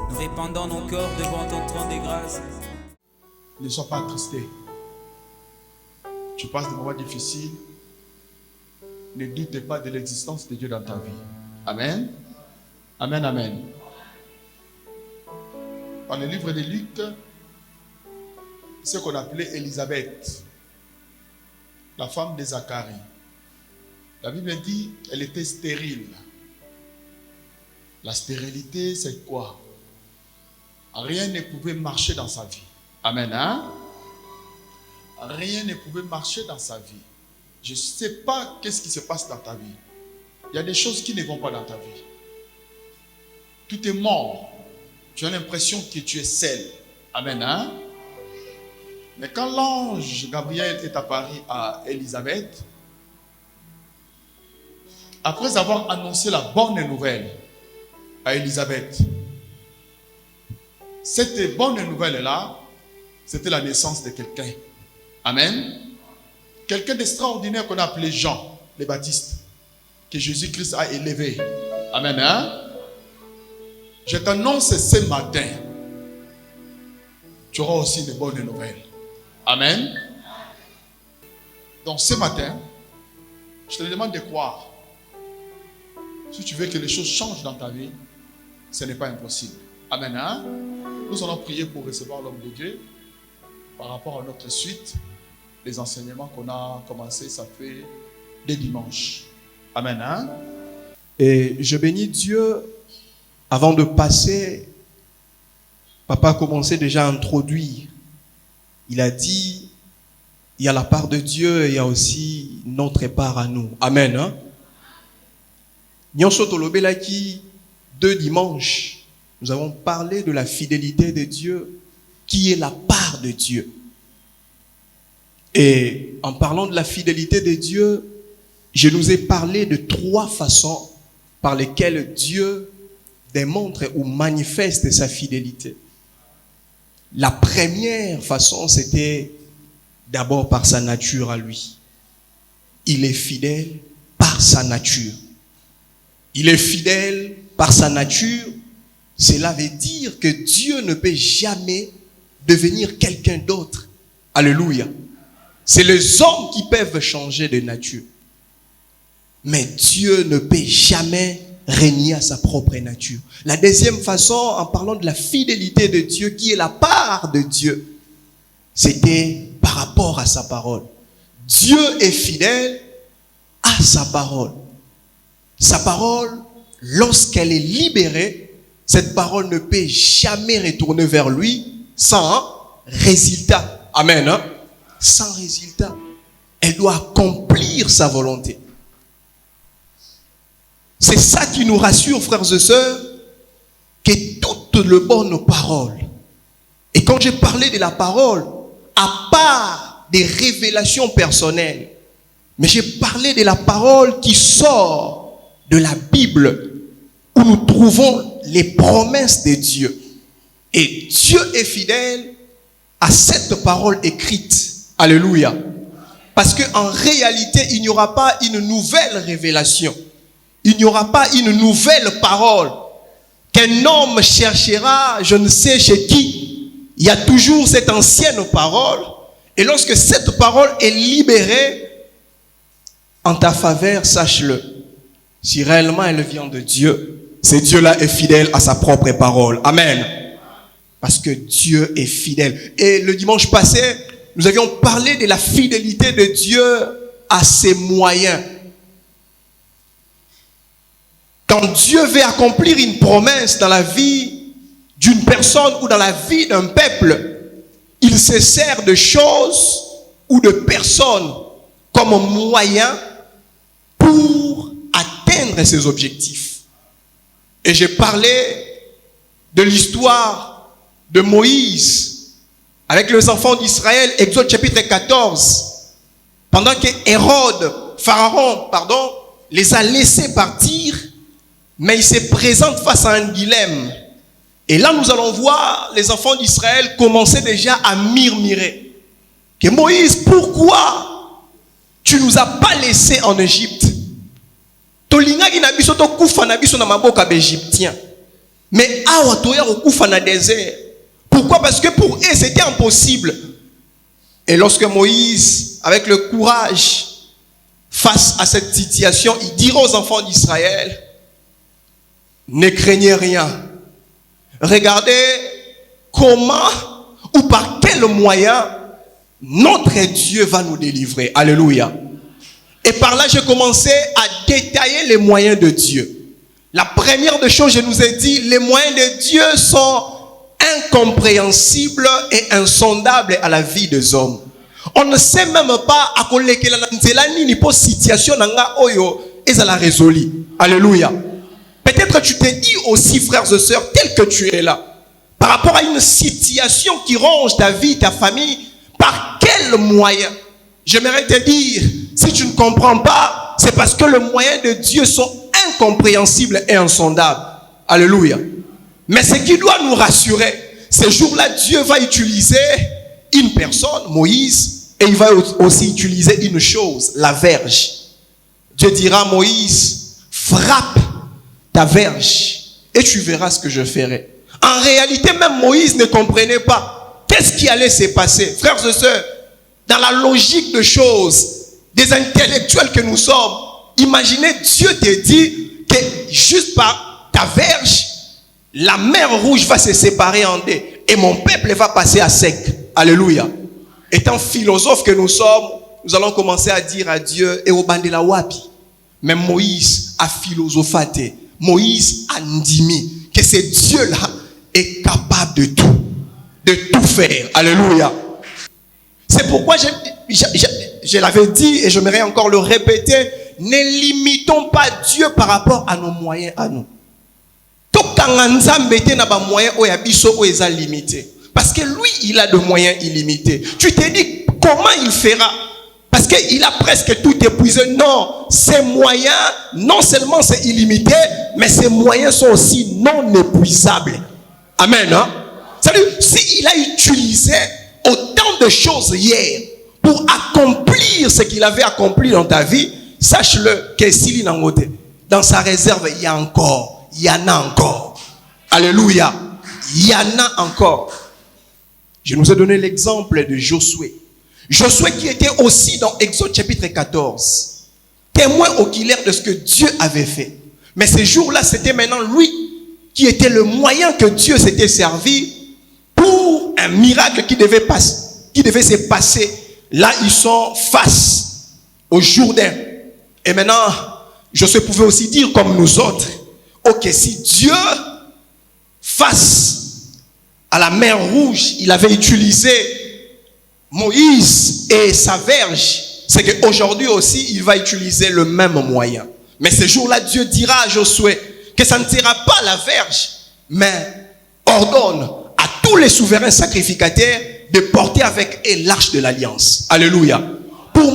Nous répandons nos corps devant ton trône de grâce. Ne sois pas attristé. Tu passes des moments difficiles. Ne doute pas de l'existence de Dieu dans ta vie. Amen. Amen, amen. Dans le livre de Luc, ce qu'on appelait Élisabeth, la femme de Zacharie. La Bible dit qu'elle était stérile. La stérilité, c'est quoi? Rien ne pouvait marcher dans sa vie. Amen, hein? Rien ne pouvait marcher dans sa vie. Je ne sais pas qu'est-ce qui se passe dans ta vie. Il y a des choses qui ne vont pas dans ta vie. Tout est mort. Tu as l'impression que tu es seul. Amen, hein? Mais quand l'ange Gabriel est apparu à Élisabeth, après avoir annoncé la bonne nouvelle à Élisabeth, cette bonne nouvelle-là, c'était la naissance de quelqu'un. Amen. Quelqu'un d'extraordinaire qu'on a appelé Jean le Baptiste, que Jésus-Christ a élevé. Amen. Hein? Je t'annonce ce matin, tu auras aussi de bonnes nouvelles. Amen. Donc ce matin, je te demande de croire. Si tu veux que les choses changent dans ta vie, ce n'est pas impossible. Amen. Hein? Nous allons prier pour recevoir l'homme de Dieu par rapport à notre suite. Les enseignements qu'on a commencé, ça fait des dimanches. Amen. Hein? Et je bénis Dieu. Avant de passer, papa a commencé déjà à introduire. Il a dit, il y a la part de Dieu et il y a aussi notre part à nous. Amen. Hein? Nyonso tolobelaki 2 dimanches, nous avons parlé de la fidélité de Dieu, qui est la part de Dieu. Et en parlant de la fidélité de Dieu, je nous ai parlé de 3 façons par lesquelles Dieu démontre ou manifeste sa fidélité. La première façon, c'était d'abord par sa nature à lui. Il est fidèle par sa nature. Il est fidèle par sa nature. Cela veut dire que Dieu ne peut jamais devenir quelqu'un d'autre. Alléluia. C'est les hommes qui peuvent changer de nature. Mais Dieu ne peut jamais régner à sa propre nature. La deuxième façon, en parlant de la fidélité de Dieu, qui est la part de Dieu, c'était par rapport à sa parole. Dieu est fidèle à sa parole. Sa parole, lorsqu'elle est libérée, cette parole ne peut jamais retourner vers lui sans résultat. Amen. Hein? Sans résultat. Elle doit accomplir sa volonté. C'est ça qui nous rassure, frères et sœurs, que toutes les bonnes paroles. Et quand j'ai parlé de la parole, à part des révélations personnelles, mais j'ai parlé de la parole qui sort de la Bible, où nous trouvons les promesses de Dieu. Et Dieu est fidèle à cette parole écrite. Alléluia. Parce qu'en réalité, il n'y aura pas une nouvelle révélation. Il n'y aura pas une nouvelle parole qu'un homme cherchera, je ne sais chez qui. Il y a toujours cette ancienne parole. Et lorsque cette parole est libérée en ta faveur, sache-le. Si réellement elle vient de Dieu, ce Dieu-là est fidèle à sa propre parole. Amen. Parce que Dieu est fidèle. Et le dimanche passé, nous avions parlé de la fidélité de Dieu à ses moyens. Quand Dieu veut accomplir une promesse dans la vie d'une personne ou dans la vie d'un peuple, il se sert de choses ou de personnes comme moyen pour atteindre ses objectifs. Et j'ai parlé de l'histoire de Moïse avec les enfants d'Israël, Exode chapitre 14. Pendant que Pharaon, les a laissés partir, mais il se présente face à un dilemme. Et là, nous allons voir les enfants d'Israël commencer déjà à murmurer. Que Moïse, pourquoi tu nous as pas laissés en Égypte? Tolingaki na biso to kufa na biso na maboka d'Égyptiens. Mais awa toya kufa na désert. Pourquoi? Parce que pour eux c'était impossible. Et lorsque Moïse, avec le courage, face à cette situation, il dira aux enfants d'Israël, ne craignez rien. Regardez comment ou par quel moyen notre Dieu va nous délivrer. Alléluia. Et par là, j'ai commencé à détailler les moyens de Dieu. La première des choses, je nous ai dit, les moyens de Dieu sont incompréhensibles et insondables à la vie des hommes. On ne sait même pas à quoi la situation est la résolue. Alléluia. Peut-être tu te dis aussi, frères et sœurs, tel que tu es là, par rapport à une situation qui ronge ta vie, ta famille, par quel moyen? J'aimerais te dire, si tu ne comprends pas, c'est parce que les moyens de Dieu sont incompréhensibles et insondables. Alléluia. Mais ce qui doit nous rassurer, ce jour-là, Dieu va utiliser une personne, Moïse, et il va aussi utiliser une chose, la verge. Dieu dira à Moïse, frappe ta verge et tu verras ce que je ferai. En réalité, même Moïse ne comprenait pas qu'est-ce qui allait se passer. Frères et sœurs, dans la logique de choses, des intellectuels que nous sommes, imaginez, Dieu te dit que juste par ta verge, la mer rouge va se séparer en deux et mon peuple va passer à sec. Alléluia. Étant philosophes que nous sommes, nous allons commencer à dire à Dieu, et au bandela wapi. Mais Moïse a philosophaté. Moïse a ndimi que ce Dieu-là est capable de tout faire. Alléluia. C'est pourquoi je l'avais dit et j'aimerais encore le répéter, ne limitons pas Dieu par rapport à nos moyens à nous. Parce que lui, il a de moyens illimités. Tu te dis, comment il fera? Parce qu'il a presque tout épuisé. Non, ses moyens, non seulement c'est illimité, mais ses moyens sont aussi non épuisables. Amen. Hein? C'est-à-dire, s'il a utilisé autant de choses hier pour accomplir ce qu'il avait accompli dans ta vie, sache-le que s'il est dans sa réserve, il y a encore, il y en a encore. Alléluia. Il y en a encore. Je nous ai donné l'exemple de Josué. Josué qui était aussi dans Exode chapitre 14. Témoin oculaire de ce que Dieu avait fait. Mais ce jour-là, c'était maintenant lui qui était le moyen que Dieu s'était servi pour un miracle qui devait se passer. Là, ils sont face au Jourdain. Et maintenant, Josué pouvait aussi dire comme nous autres, ok, si Dieu face à la mer Rouge, il avait utilisé Moïse et sa verge, c'est qu'aujourd'hui aussi, il va utiliser le même moyen. Mais ce jour-là, Dieu dira à Josué que ça ne sera pas la verge, mais ordonne à tous les souverains sacrificateurs de porter avec eux l'arche de l'alliance. Alléluia. Pour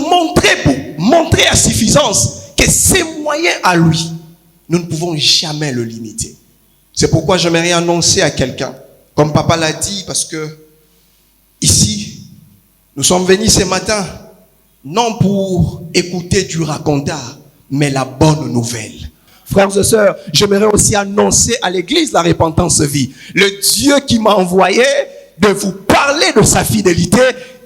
montrer à suffisance que ces moyens à lui, nous ne pouvons jamais le limiter. C'est pourquoi j'aimerais annoncer à quelqu'un, comme papa l'a dit, parce que ici, nous sommes venus ce matin, non pour écouter du raconteur, mais la bonne nouvelle. Frères et sœurs, j'aimerais aussi annoncer à l'église la repentance vie. Le Dieu qui m'a envoyé de vous parler de sa fidélité,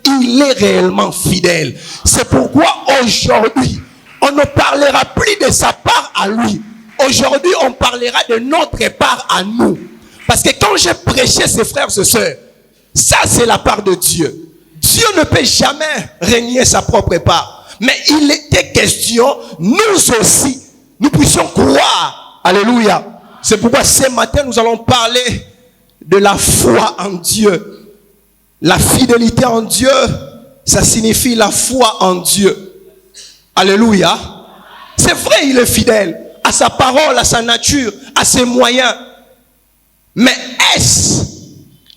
il est réellement fidèle. C'est pourquoi aujourd'hui, on ne parlera plus de sa part à lui. Aujourd'hui, on parlera de notre part à nous. Parce que quand j'ai prêché ces frères et sœurs, ça c'est la part de Dieu. Dieu ne peut jamais régner sa propre part. Mais il était question, nous aussi, nous puissions croire. Alléluia. C'est pourquoi ce matin, nous allons parler de la foi en Dieu. La fidélité en Dieu, ça signifie la foi en Dieu. Alléluia. C'est vrai, il est fidèle à sa parole, à sa nature, à ses moyens. Mais est-ce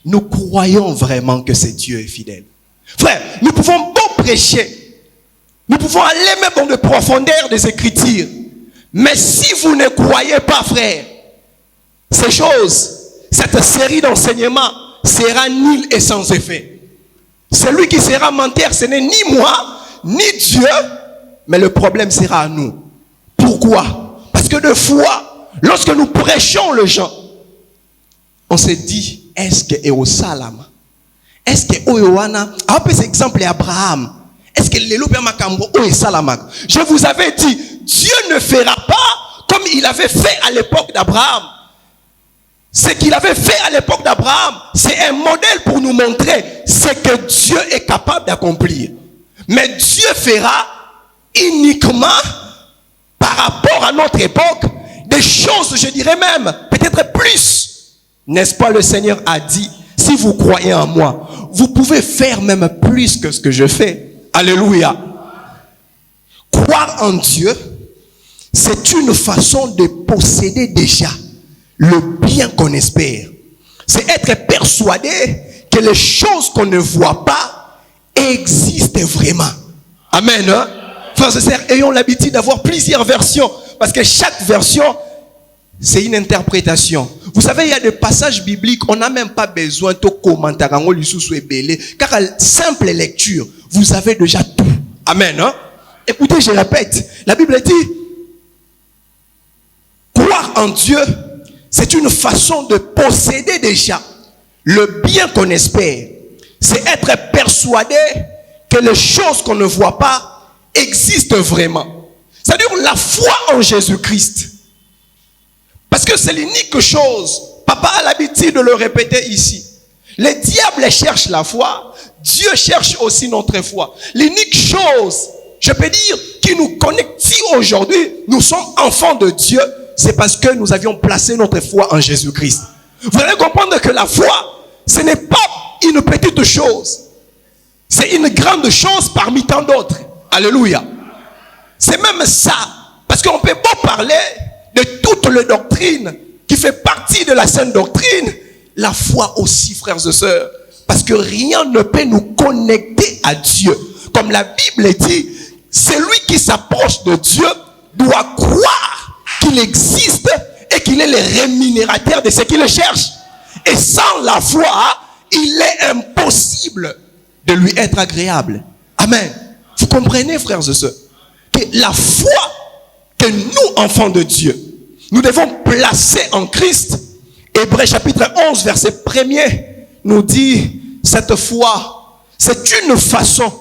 nous croyons vraiment que ce Dieu est fidèle? Frère, nous pouvons beau prêcher, nous pouvons aller même dans les profondeurs des Écritures, mais si vous ne croyez pas, frère, ces choses, cette série d'enseignements sera nulle et sans effet. Celui qui sera menteur, ce n'est ni moi, ni Dieu, mais le problème sera à nous. Pourquoi? Parce que de fois, lorsque nous prêchons les gens, on se dit, est-ce que au salam? Est-ce que Oyoana, après cet exemple Abraham, est-ce que l'élo permakambo o salamak? Je vous avais dit, Dieu ne fera pas comme il avait fait à l'époque d'Abraham. Ce qu'il avait fait à l'époque d'Abraham, c'est un modèle pour nous montrer ce que Dieu est capable d'accomplir. Mais Dieu fera uniquement par rapport à notre époque des choses, je dirais même, peut-être plus. N'est-ce pas, le Seigneur a dit, si vous croyez en moi, vous pouvez faire même plus que ce que je fais. Alléluia. Croire en Dieu, c'est une façon de posséder déjà le bien qu'on espère. C'est être persuadé que les choses qu'on ne voit pas existent vraiment. Amen. Hein? Frères et sœurs, ayons l'habitude d'avoir plusieurs versions. Parce que chaque version, c'est une interprétation. Vous savez, il y a des passages bibliques, on n'a même pas besoin de commentaires. Car à simple lecture, vous avez déjà tout. Amen. Hein? Écoutez, je répète. La Bible dit, croire en Dieu, c'est une façon de posséder déjà le bien qu'on espère. C'est être persuadé que les choses qu'on ne voit pas existent vraiment. C'est-à-dire la foi en Jésus-Christ. Parce que c'est l'unique chose. Papa a l'habitude de le répéter ici. Les diables cherchent la foi. Dieu cherche aussi notre foi. L'unique chose, je peux dire, qui nous connecte si aujourd'hui nous sommes enfants de Dieu, c'est parce que nous avions placé notre foi en Jésus-Christ. Vous allez comprendre que la foi, ce n'est pas une petite chose. C'est une grande chose parmi tant d'autres. Alléluia. C'est même ça. Parce qu'on peut pas parler de toutes les doctrines qui fait partie de la sainte doctrine. La foi aussi, frères et sœurs. Parce que rien ne peut nous connecter à Dieu. Comme la Bible dit, celui qui s'approche de Dieu doit croire qu'il existe et qu'il est le rémunérateur de ce qu'il cherche. Et sans la foi, il est impossible de lui être agréable. Amen. Vous comprenez, frères et sœurs, que la foi que nous, enfants de Dieu, nous devons placer en Christ. Hébreux chapitre 11, verset 1er, nous dit, cette foi, c'est une façon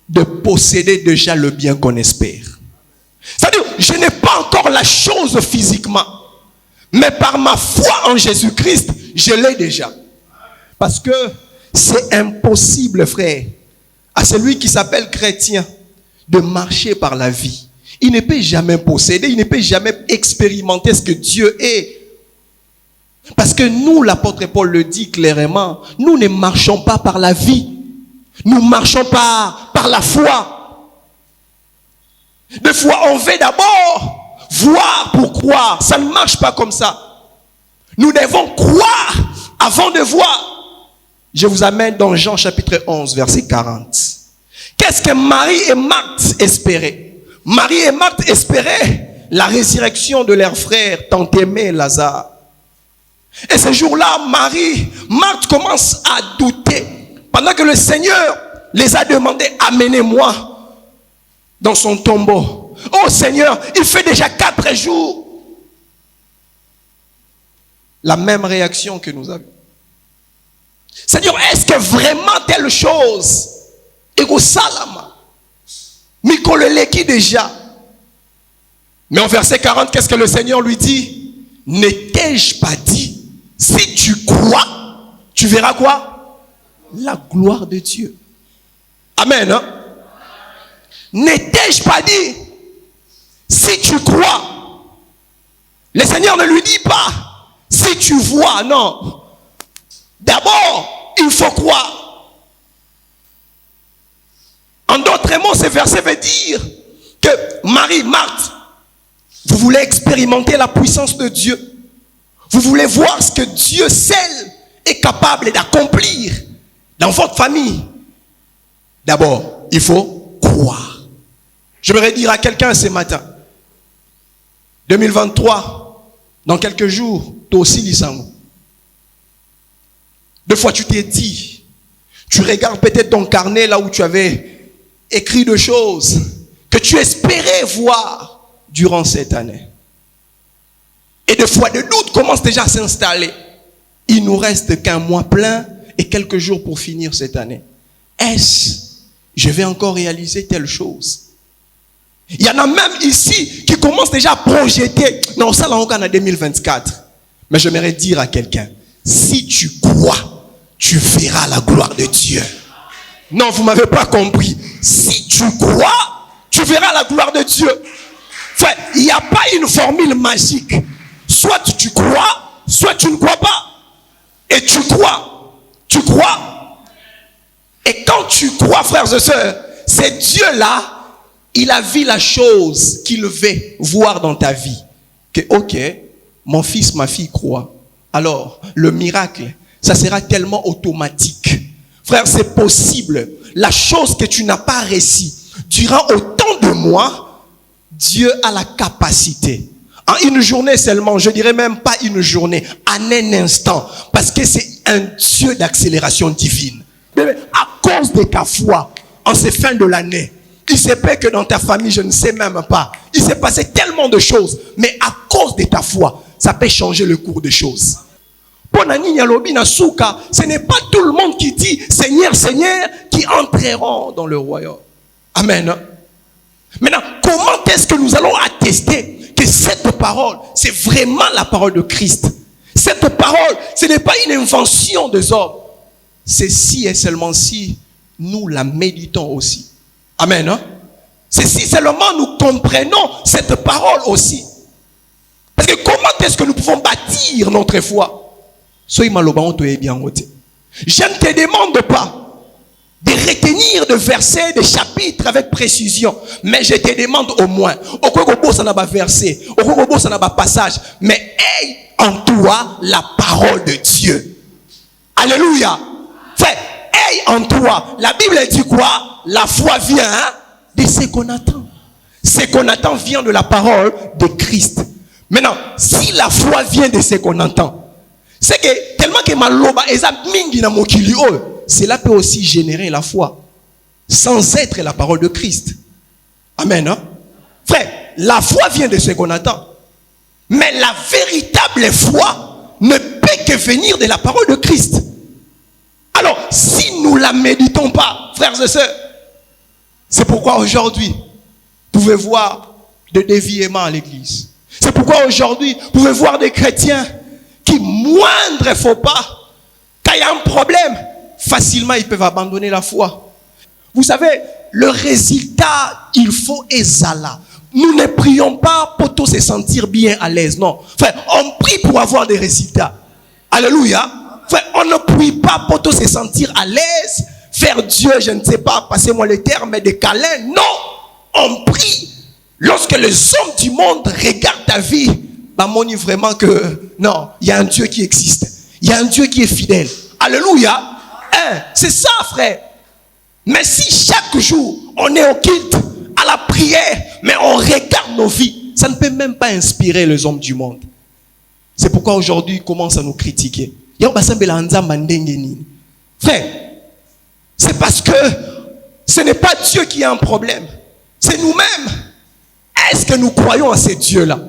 de posséder déjà le bien qu'on espère. C'est-à-dire, je n'ai pas encore la chose physiquement, mais par ma foi en Jésus-Christ, je l'ai déjà. Parce que c'est impossible, frère, à celui qui s'appelle chrétien, de marcher par la vie. Il ne peut jamais posséder, il ne peut jamais expérimenter ce que Dieu est. Parce que nous, l'apôtre Paul le dit clairement, nous ne marchons pas par la vie. Nous marchons par la foi. Des fois, on veut d'abord voir pour croire. Ça ne marche pas comme ça. Nous devons croire avant de voir. Je vous amène dans Jean chapitre 11, verset 40. Qu'est-ce que Marie et Marthe espéraient? Marie et Marthe espéraient la résurrection de leur frère, tant aimé Lazare. Et ce jour-là, Marthe commence à douter. Pendant que le Seigneur les a demandé, amenez-moi dans son tombeau. Oh Seigneur, il fait déjà 4 jours. La même réaction que nous avons. Seigneur, est-ce que vraiment telle chose est au salama? Mikoleleki déjà. Mais en verset 40, qu'est-ce que le Seigneur lui dit? N'ai-je pas dit, si tu crois, tu verras quoi? La gloire de Dieu. Amen. Hein? N'ai-je pas dit, si tu crois? Le Seigneur ne lui dit pas, si tu vois, non. D'abord, il faut croire. En d'autres mots, ce verset veut dire que Marie, Marthe, vous voulez expérimenter la puissance de Dieu. Vous voulez voir ce que Dieu seul est capable d'accomplir dans votre famille. D'abord, il faut croire. Je voudrais dire à quelqu'un ce matin, 2023, dans quelques jours, toi aussi, Lissango. Deux fois, tu t'es dit, tu regardes peut-être ton carnet là où tu avais écrit des choses que tu espérais voir durant cette année. Et des fois, des doutes commencent déjà à s'installer. Il nous reste qu'un mois plein et quelques jours pour finir cette année. Je vais encore réaliser telle chose? Il y en a même ici qui commencent déjà à projeter. Non, ça là, on est en 2024. Mais j'aimerais dire à quelqu'un, si tu crois, tu verras la gloire de Dieu. Non, vous ne m'avez pas compris. Si tu crois, tu verras la gloire de Dieu. Enfin, il n'y a pas une formule magique. Soit tu crois, soit tu ne crois pas. Et tu crois. Tu crois. Et quand tu crois, frères et sœurs, c'est Dieu-là, il a vu la chose qu'il veut voir dans ta vie. Que, ok, mon fils, ma fille croient. Alors, le miracle, ça sera tellement automatique. Frère, c'est possible. La chose que tu n'as pas réussi durant autant de mois, Dieu a la capacité. En une journée seulement, je dirais même pas une journée, en un instant. Parce que c'est un Dieu d'accélération divine. Mais à cause de ta foi, en ces fins de l'année, il se peut que dans ta famille, je ne sais même pas. Il s'est passé tellement de choses. Mais à cause de ta foi, ça peut changer le cours des choses. Ce n'est pas tout le monde qui dit Seigneur, Seigneur, qui entreront dans le royaume. Amen. Maintenant, comment est-ce que nous allons attester que cette parole, c'est vraiment la parole de Christ? Cette parole, ce n'est pas une invention des hommes. C'est si et seulement si nous la méditons aussi. Amen. Hein? C'est si seulement nous comprenons cette parole aussi. Parce que comment est-ce que nous pouvons bâtir notre foi? Je ne te demande pas de retenir des versets, des chapitres avec précision. Mais je te demande au moins, verset, passage, mais aie en toi la parole de Dieu. Alléluia. Fait, aie en toi. La Bible dit quoi? La foi vient de ce qu'on attend. Ce qu'on attend vient de la parole de Christ. Maintenant, si la foi vient de ce qu'on entend, c'est que tellement que maloba mingi na mokili cela peut aussi générer la foi sans être la parole de Christ. Amen. Hein? Frère, la foi vient de ce qu'on attend. Mais la véritable foi ne peut que venir de la parole de Christ. Alors, si nous ne la méditons pas, frères et sœurs, c'est pourquoi aujourd'hui, vous pouvez voir des déviements à l'église. C'est pourquoi aujourd'hui, vous pouvez voir des chrétiens qui, moindre faux pas, quand il y a un problème, facilement ils peuvent abandonner la foi. Vous savez, le résultat, il faut exala. Nous ne prions pas pour tous se sentir bien à l'aise, non. Frère, on prie pour avoir des résultats. Alléluia. Frère, on ne prie pas pour tous se sentir à l'aise, faire Dieu, je ne sais pas, passez-moi les termes, des câlins. Non, on prie. Lorsque les hommes du monde regardent ta vie, bah, montre vraiment que non, il y a un Dieu qui existe. Il y a un Dieu qui est fidèle. Alléluia. C'est ça, frère. Mais si chaque jour, on est au culte, à la prière, mais on regarde nos vies, ça ne peut même pas inspirer les hommes du monde. C'est pourquoi aujourd'hui, ils commencent à nous critiquer. Frère, c'est parce que ce n'est pas Dieu qui a un problème. C'est nous-mêmes. Est-ce que nous croyons à ces dieux-là?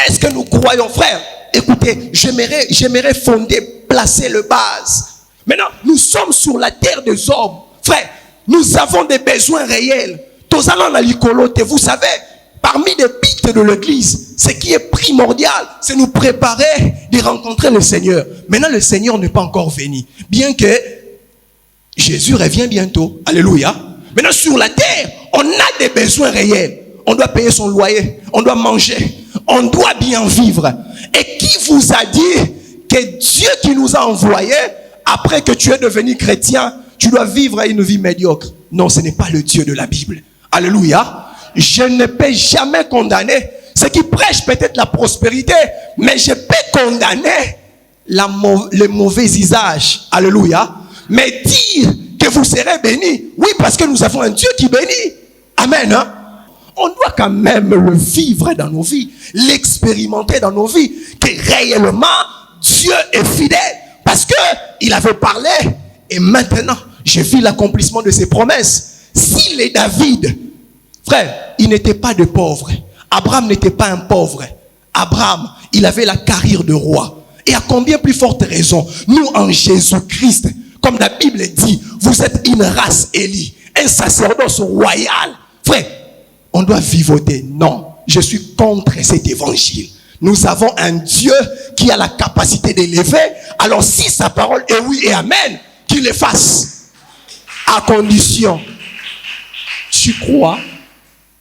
Est-ce que nous croyons, frère? Écoutez, j'aimerais fonder, placer le base. Maintenant, nous sommes sur la terre des hommes. Frère, nous avons des besoins réels. Vous savez, parmi les buts de l'église, ce qui est primordial, c'est nous préparer de rencontrer le Seigneur. Maintenant, le Seigneur n'est pas encore venu. Bien que Jésus revient bientôt. Alléluia. Maintenant, sur la terre, on a des besoins réels. On doit payer son loyer. On doit manger. On doit bien vivre. Et qui vous a dit que Dieu qui nous a envoyés, après que tu es devenu chrétien, tu dois vivre une vie médiocre? Non, ce n'est pas le Dieu de la Bible. Alléluia. Je ne peux jamais condamner ceux qui prêchent peut-être la prospérité, mais je peux condamner le mauvais usage. Alléluia. Mais dire que vous serez bénis, oui, parce que nous avons un Dieu qui bénit. Amen. Hein? On doit quand même le vivre dans nos vies, l'expérimenter dans nos vies, que réellement Dieu est fidèle. Parce qu'il avait parlé et maintenant, je vis l'accomplissement de ses promesses. S'il est David, frère, il n'était pas de pauvre. Abraham n'était pas un pauvre. Abraham, il avait la carrière de roi. Et à combien plus forte raison, nous en Jésus-Christ, comme la Bible dit, vous êtes une race élue, un sacerdoce royal. Frère, on doit vivoter. Non, je suis contre cet évangile. Nous avons un Dieu qui a la capacité d'élever. Alors si sa parole est oui et amen, qu'il le fasse. À condition. Tu crois?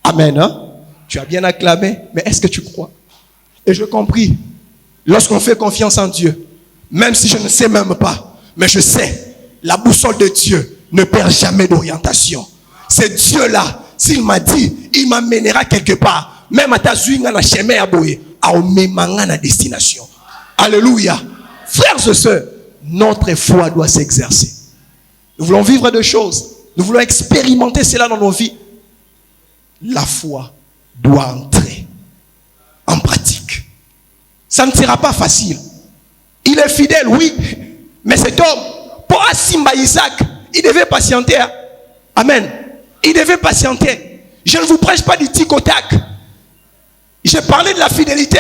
Amen. Hein? Tu as bien acclamé, mais est-ce que tu crois? Et je compris. Lorsqu'on fait confiance en Dieu, même si je ne sais même pas, mais je sais, la boussole de Dieu ne perd jamais d'orientation. C'est Dieu-là, s'il m'a dit, il m'amènera quelque part. Même à ta zuinga na chemin à boye, à omemanga na destination. Alléluia. Frères et sœurs, notre foi doit s'exercer. Nous voulons vivre de choses. Nous voulons expérimenter cela dans nos vies. La foi doit entrer en pratique. Ça ne sera pas facile. Il est fidèle, oui. Mais cet homme, pour Asimba Isaac, il devait patienter. Amen. Il devait patienter. Je ne vous prêche pas du tic au tac. J'ai parlé de la fidélité.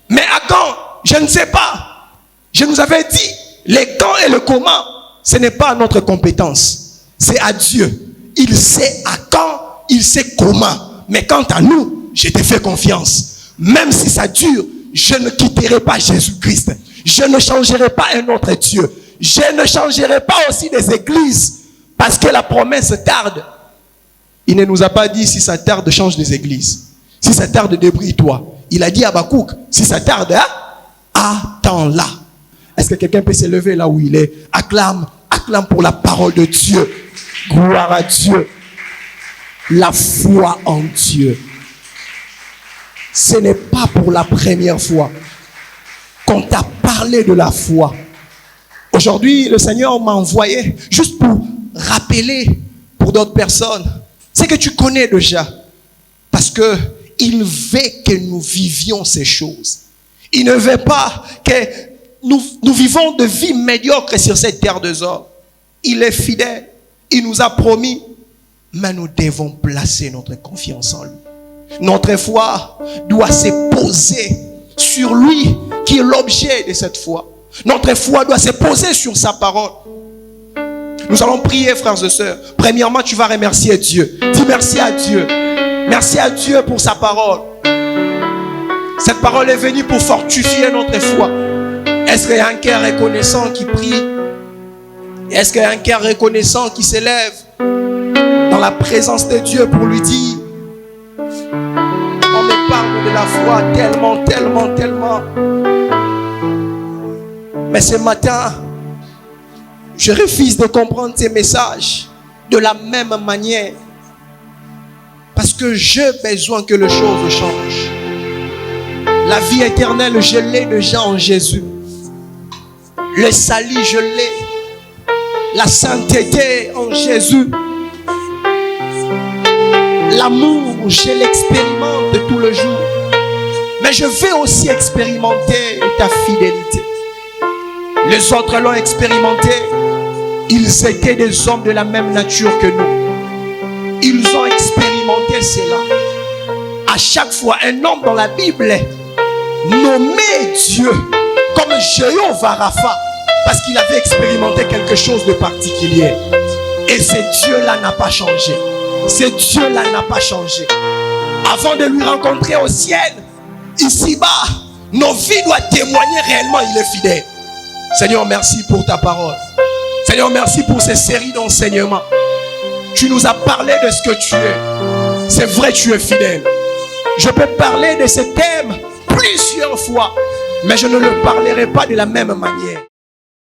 Mais à quand? Je ne sais pas. Je nous avais dit, les quand et le comment, ce n'est pas à notre compétence. C'est à Dieu. Il sait à quand, il sait comment. Mais quant à nous, je te fais confiance. Même si ça dure, je ne quitterai pas Jésus-Christ. Je ne changerai pas un autre Dieu. Je ne changerai pas aussi des églises. Parce que la promesse tarde. Il ne nous a pas dit si ça tarde, change des églises. Si ça tarde, débrouille-toi. Il a dit à Habakkuk, si ça tarde, hein, attends-la. Est-ce que quelqu'un peut se lever là où il est? Acclame, acclame pour la parole de Dieu. Gloire à Dieu. La foi en Dieu. Ce n'est pas pour la première fois qu'on t'a parlé de la foi. Aujourd'hui, le Seigneur m'a envoyé juste pour rappeler pour d'autres personnes ce que tu connais déjà. Parce que il veut que nous vivions ces choses. Il ne veut pas que nous vivons de vie médiocre sur cette terre de hommes. Il est fidèle. Il nous a promis. Mais nous devons placer notre confiance en lui. Notre foi doit se poser sur lui qui est l'objet de cette foi. Notre foi doit se poser sur sa parole. Nous allons prier, frères et sœurs. Premièrement, tu vas remercier Dieu. Dis merci à Dieu. Merci à Dieu pour sa parole. Cette parole est venue pour fortifier notre foi. Est-ce qu'il y a un cœur reconnaissant qui prie? Est-ce qu'il y a un cœur reconnaissant qui s'élève dans la présence de Dieu pour lui dire: on me parle de la foi tellement, tellement, tellement. Mais ce matin, je refuse de comprendre ces messages de la même manière. Parce que j'ai besoin que les choses changent. La vie éternelle, je l'ai déjà en Jésus. Le salut, je l'ai. La sainteté en Jésus. L'amour, je l'expérimente tous les jours. Mais je vais aussi expérimenter ta fidélité. Les autres l'ont expérimenté. Ils étaient des hommes de la même nature que nous. Ils ont expérimenté cela. À chaque fois, un homme dans la Bible nommé Dieu comme Jéhovah Rapha, parce qu'il avait expérimenté quelque chose de particulier. Et ce Dieu-là n'a pas changé. Ce Dieu-là n'a pas changé. Avant de lui rencontrer au ciel, ici-bas, nos vies doivent témoigner réellement il est fidèle. Seigneur, merci pour ta parole. Seigneur, merci pour ces séries d'enseignements. Tu nous as parlé de ce que tu es. C'est vrai, tu es fidèle. Je peux parler de ce thème plusieurs fois, mais je ne le parlerai pas de la même manière.